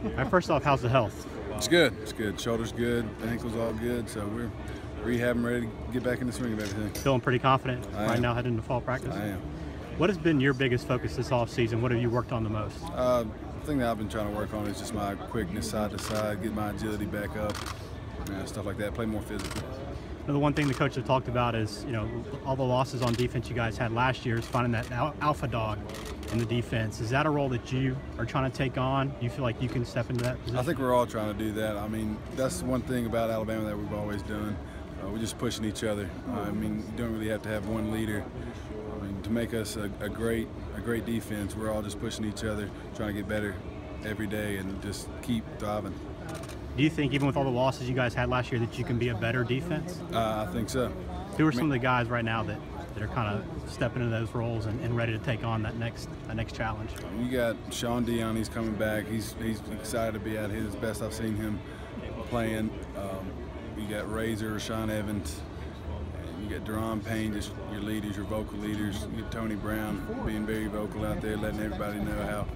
All right, first off, how's the health? It's good. It's good. Shoulder's good. Ankle's all good. So we're rehabbing, ready to get back in the swing of everything. Feeling pretty confident right now heading into fall practice? I am. What has been your biggest focus this offseason? What have you worked on the most? The thing that I've been trying to work on is just my quickness side to side, get my agility back up, stuff like that, play more physical. The one thing the coach have talked about is, all the losses on defense you guys had last year is finding that alpha dog in the defense. Is that a role that you are trying to take on? Do you feel like you can step into that position? I think we're all trying to do that. I mean, that's one thing about Alabama that we've always done. We're just pushing each other. You don't really have to have one leader. To make us a great defense, we're all just pushing each other, trying to get better every day and just keep thriving. Do you think, even with all the losses you guys had last year, that you can be a better defense? I think so. Who are some of the guys right now that are kind of stepping into those roles and ready to take on that next challenge? You got Sean Dion, he's coming back. He's excited to be at his best. I've seen him playing. You got Razor, Sean Evans, and you got Deron Payne, just your leaders, your vocal leaders. You got Tony Brown being very vocal out there, letting everybody know how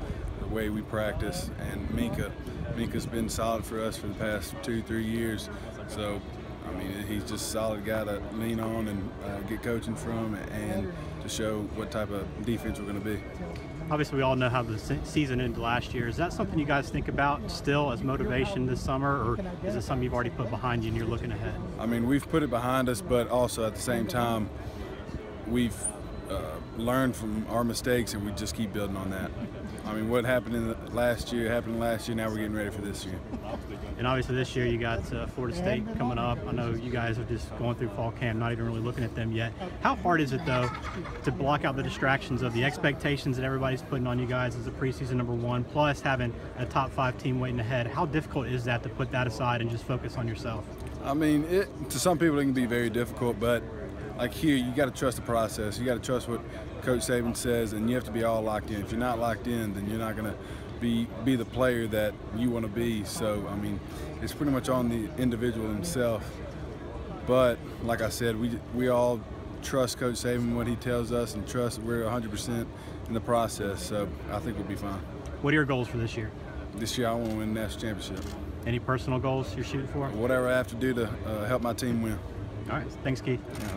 the way we practice, and Minka's been solid for us for the past 2-3 years. So, he's just a solid guy to lean on and get coaching from, and to show what type of defense we're going to be. Obviously, we all know how the season ended last year. Is that something you guys think about still as motivation this summer, or is it something you've already put behind you and you're looking ahead? We've put it behind us, but also at the same time, we've learned from our mistakes, and we just keep building on that. What happened last year, now we're getting ready for this year. And obviously this year you got Florida State coming up. I know you guys are just going through fall camp, not even really looking at them yet. How hard is it, though, to block out the distractions of the expectations that everybody's putting on you guys as a preseason #1, plus having a top 5 team waiting ahead? How difficult is that to put that aside and just focus on yourself? To some people it can be very difficult, but like here, you got to trust the process. You got to trust what Coach Saban says, and you have to be all locked in. If you're not locked in, then you're not going to be the player that you want to be. So, it's pretty much on the individual himself. But like I said, we all trust Coach Saban, what he tells us, and trust we're 100% in the process. So I think we'll be fine. What are your goals for this year? This year I want to win the national championship. Any personal goals you're shooting for? Whatever I have to do to help my team win. All right. Thanks, Keith. Yeah.